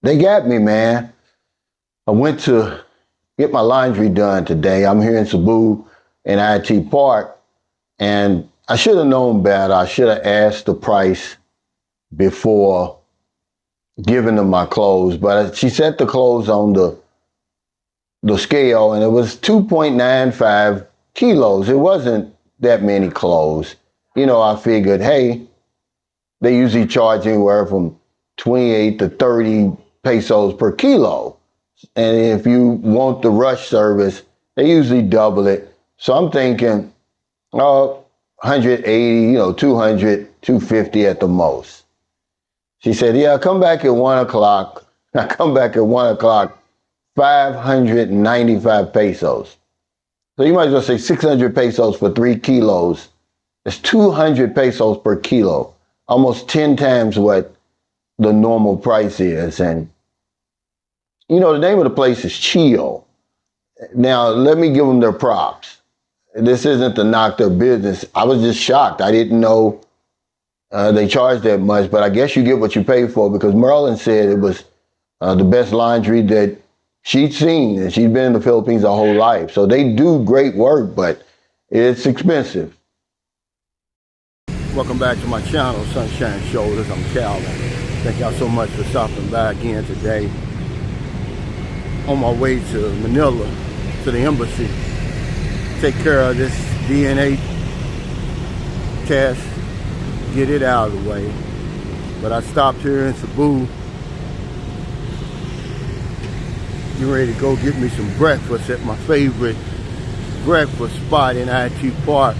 They got me, man. I went to get my laundry done today. I'm here in Cebu in IT Park, and I should have known better. I should have asked the price before giving them my clothes, but she set the clothes on the scale, and it was 2.95 kilos. It wasn't that many clothes. I figured, hey, they usually charge anywhere from 28 to 30 pesos per kilo. And if you want the rush service, they usually double it. So I'm thinking, 180, 200, 250 at the most. She said, yeah, come back at 1 o'clock. I come back at 1 o'clock, 595 pesos. So you might as well say 600 pesos for 3 kilos. It's 200 pesos per kilo, almost 10 times what the normal price is. And, the name of the place is Chill. Now, let me give them their props. This isn't to knock their business. I was just shocked. I didn't know they charged that much, but I guess you get what you pay for, because Merlin said it was the best laundry that she'd seen, and she'd been in the Philippines her whole life. So they do great work, but it's expensive. Welcome back to my channel, Sunshine Shoulders. I'm Calvin. Thank y'all so much for stopping by again today. On my way to Manila, to the embassy, take care of this DNA test, get it out of the way. But I stopped here in Cebu, getting ready to go get me some breakfast at my favorite breakfast spot in IT Park,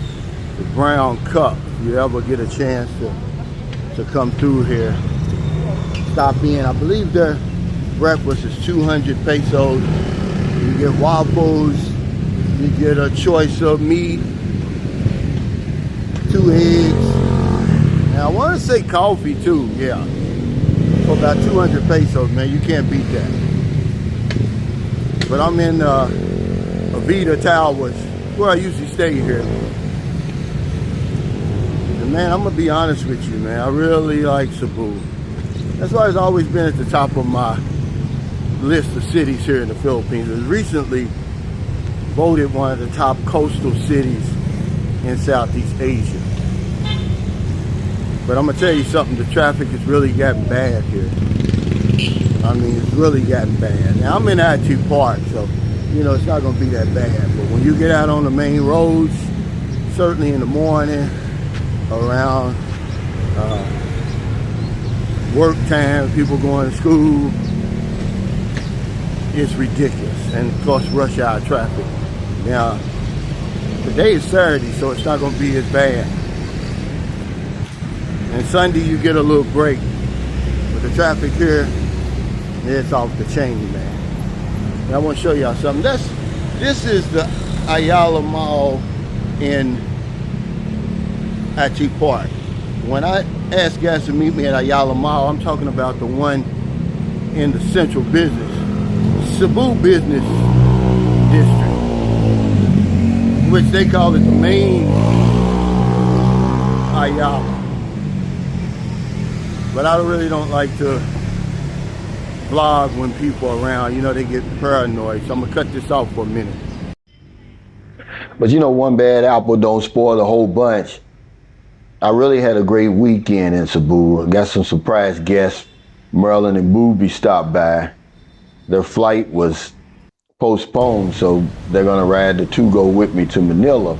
the Brown Cup. If you ever get a chance to come through here, stop in. I believe their breakfast is 200 pesos. You get waffles, you get a choice of meat, 2 eggs. Now I want to say coffee too, yeah. For about 200 pesos, man, you can't beat that. But I'm in Avita Towers, where I usually stay here. And man, I'm gonna be honest with you, man. I really like Cebu. That's why it's always been at the top of my list of cities here in the Philippines. It was recently voted one of the top coastal cities in Southeast Asia. But I'm gonna tell you something, the traffic has really gotten bad here. I mean, it's really gotten bad. Now, I'm in IT Park, so, it's not gonna be that bad. But when you get out on the main roads, certainly in the morning, around work time, people going to school, it's ridiculous. And of course, rush hour traffic. Now, today is Saturday, so it's not gonna be as bad. And Sunday, you get a little break. But the traffic here, it's off the chain, man. And I want to show y'all something. This is the Ayala Mall in IT Park. When I ask guys to meet me at Ayala Mall, I'm talking about the one in the central business, Cebu business district, which they call it the main Ayala. But I really don't like to vlog when people are around. They get paranoid. So I'm gonna cut this off for a minute. But one bad apple don't spoil the whole bunch. I really had a great weekend in Cebu. I got some surprise guests. Merlin and Booby stopped by. Their flight was postponed, so they're gonna ride the 2GO with me to Manila.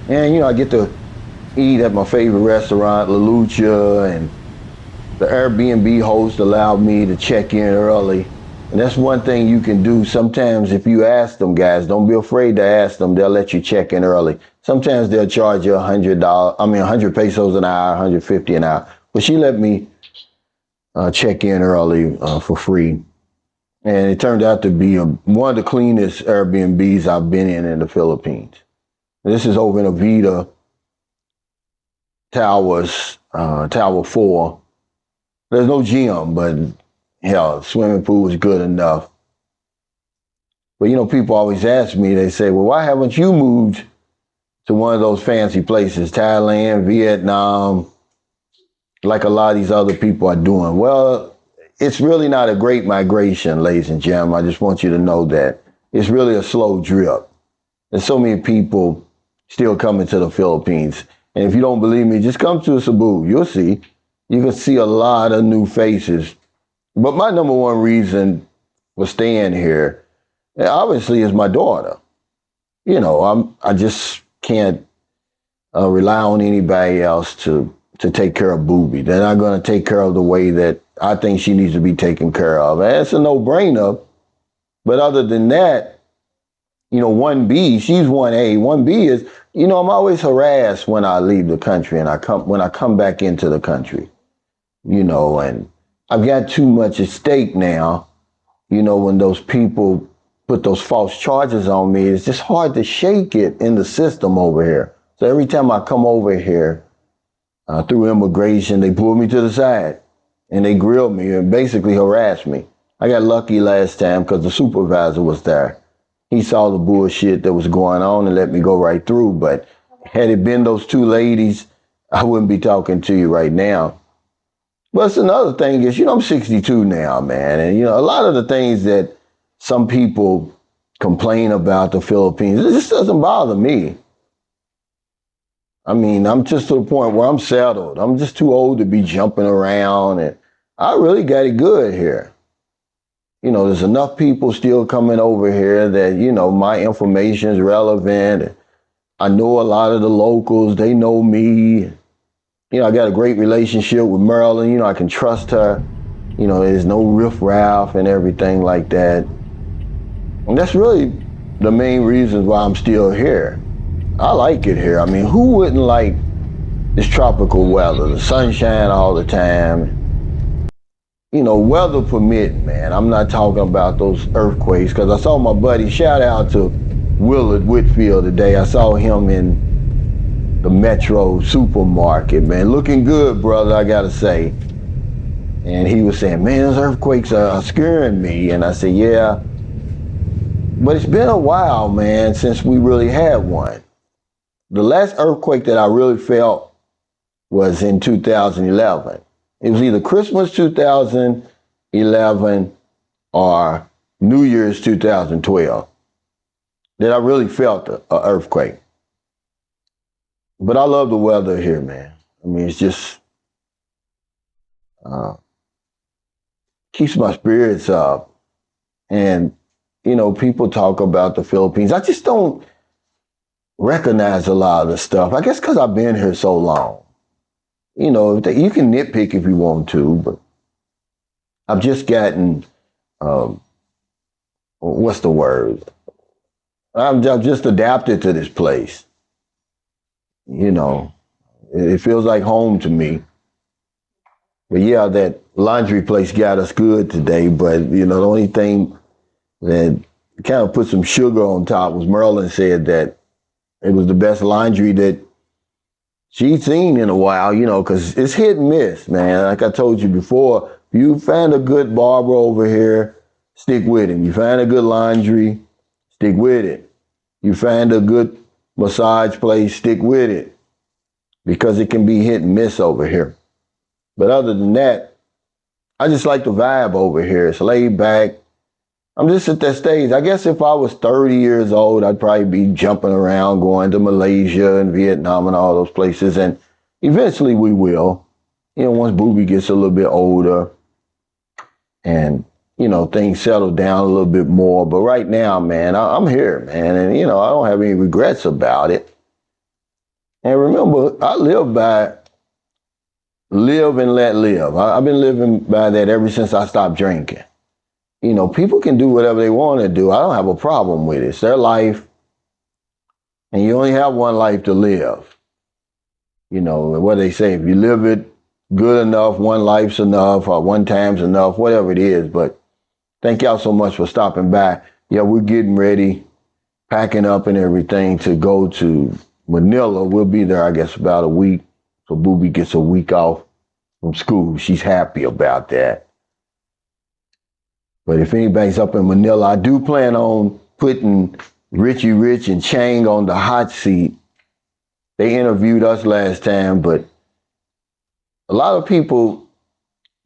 And I get to eat at my favorite restaurant, La Lucha, and the Airbnb host allowed me to check in early. And that's one thing you can do. Sometimes if you ask them, guys, don't be afraid to ask them. They'll let you check in early. Sometimes they'll charge you $100 pesos an hour, 150 an hour. But she let me check in early for free. And it turned out to be one of the cleanest Airbnbs I've been in the Philippines. This is over in Avita Towers, Tower 4. There's no gym, but hell, swimming pool was good enough. But people always ask me, they say, well, why haven't you moved to one of those fancy places, Thailand, Vietnam, like a lot of these other people are doing? Well, it's really not a great migration, ladies and gentlemen. I just want you to know that it's really a slow drip. There's so many people still coming to the Philippines. And if you don't believe me, just come to Cebu. You'll see. You can see a lot of new faces. But my number one reason for staying here, obviously, is my daughter. You know, I just can't rely on anybody else to take care of Booby. They're not going to take care of the way that I think she needs to be taken care of. And it's a no-brainer. But other than that, you know, 1B, she's 1A. 1B is, you know, I'm always harassed when I leave the country and when I come back into the country, you know, and I've got too much at stake now. You know, when those people put those false charges on me, it's just hard to shake it in the system over here. So every time I come over here through immigration, they pull me to the side and they grill me and basically harass me. I got lucky last time because the supervisor was there. He saw the bullshit that was going on and let me go right through. But had it been those two ladies, I wouldn't be talking to you right now. But it's another thing is, you know, I'm 62 now, man. And, you know, a lot of the things that some people complain about the Philippines, it just doesn't bother me. I mean, I'm just to the point where I'm settled. I'm just too old to be jumping around. And I really got it good here. You know, there's enough people still coming over here that, you know, my information is relevant. I know a lot of the locals. They know me. You know, I got a great relationship with Marilyn. You know, I can trust her. You know, there's no riffraff and everything like that. And that's really the main reasons why I'm still here. I like it here. I mean, who wouldn't like this tropical weather, the sunshine all the time? You know, weather permitting, man. I'm not talking about those earthquakes because I saw my buddy, shout out to Willard Whitfield today. I saw him in the Metro supermarket, man. Looking good, brother, I gotta say. And he was saying, man, those earthquakes are scaring me. And I said, yeah. But it's been a while, man, since we really had one. The last earthquake that I really felt was in 2011. It was either Christmas 2011 or New Year's 2012 that I really felt an earthquake. But I love the weather here, man. I mean, it's just keeps my spirits up. And, you know, people talk about the Philippines. I just don't recognize a lot of the stuff. I guess because I've been here so long. You know, you can nitpick if you want to, but I've just gotten, what's the word? I've just adapted to this place. You know, it feels like home to me. But yeah, that laundry place got us good today. But, you know, the only thing that kind of put some sugar on top was Merlin said that it was the best laundry that she'd seen in a while, you know, because it's hit and miss, man. Like I told you before, if you find a good barber over here, stick with him. You find a good laundry, stick with it. You find a good massage place, stick with it. Because it can be hit and miss over here. But other than that, I just like the vibe over here. It's laid back. I'm just at that stage. I guess if I was 30 years old, I'd probably be jumping around, going to Malaysia and Vietnam and all those places. And eventually we will, you know, once Booby gets a little bit older and, you know, things settle down a little bit more. But right now, man, I'm here, man. And, you know, I don't have any regrets about it. And remember, I live by live and let live. I've been living by that ever since I stopped drinking. You know, people can do whatever they want to do. I don't have a problem with it. It's their life. And you only have one life to live. You know, what they say, if you live it good enough, one life's enough, or one time's enough, whatever it is. But thank y'all so much for stopping by. Yeah, we're getting ready, packing up and everything to go to Manila. We'll be there, I guess, about a week. So Booby gets a week off from school. She's happy about that. But if anybody's up in Manila, I do plan on putting Richie Rich and Chang on the hot seat. They interviewed us last time, but a lot of people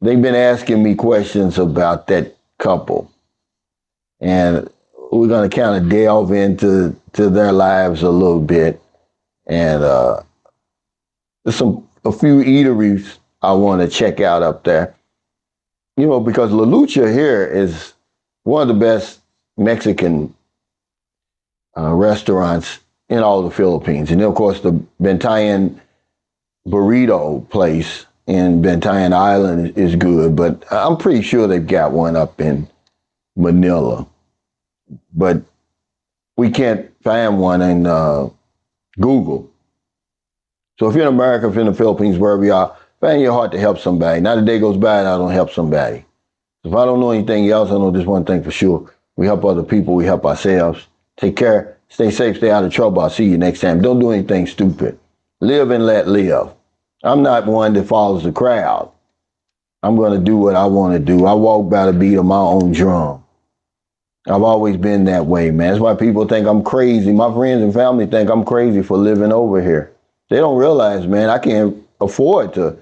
they've been asking me questions about that couple. And we're going to kind of delve into their lives a little bit. And there's a few eateries I want to check out up there. You know, because La Lucha here is one of the best Mexican restaurants in all the Philippines. And then, of course, the Bantayan burrito place in Bantayan Island is good, but I'm pretty sure they've got one up in Manila. But we can't find one in Google. So if you're in America, if you're in the Philippines, wherever you are, find your heart to help somebody. Not a day goes by and I don't help somebody. If I don't know anything else, I know this one thing for sure. We help other people, we help ourselves. Take care, stay safe, stay out of trouble. I'll see you next time. Don't do anything stupid. Live and let live. I'm not one that follows the crowd. I'm going to do what I want to do. I walk by the beat of my own drum. I've always been that way, man. That's why people think I'm crazy. My friends and family think I'm crazy for living over here. They don't realize, man, I can't afford to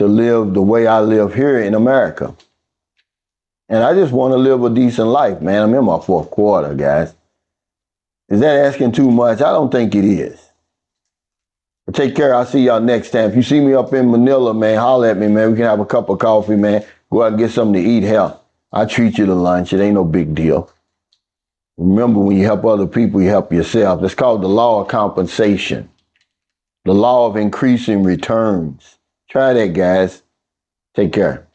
live the way I live here in America. And I just want to live a decent life, man. I'm in my fourth quarter, guys. Is that asking too much? I don't think it is. But take care. I'll see y'all next time. If you see me up in Manila, man, holler at me, man. We can have a cup of coffee, man. Go out and get something to eat. Hell, I'll treat you to lunch. It ain't no big deal. Remember, when you help other people, you help yourself. It's called the law of compensation. The law of increasing returns. Try that, guys. Take care.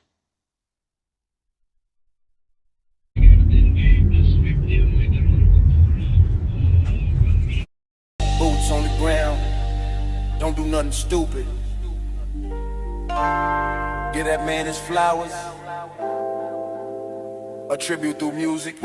Boots on the ground, don't do nothing stupid. Give that man his flowers, a tribute through music.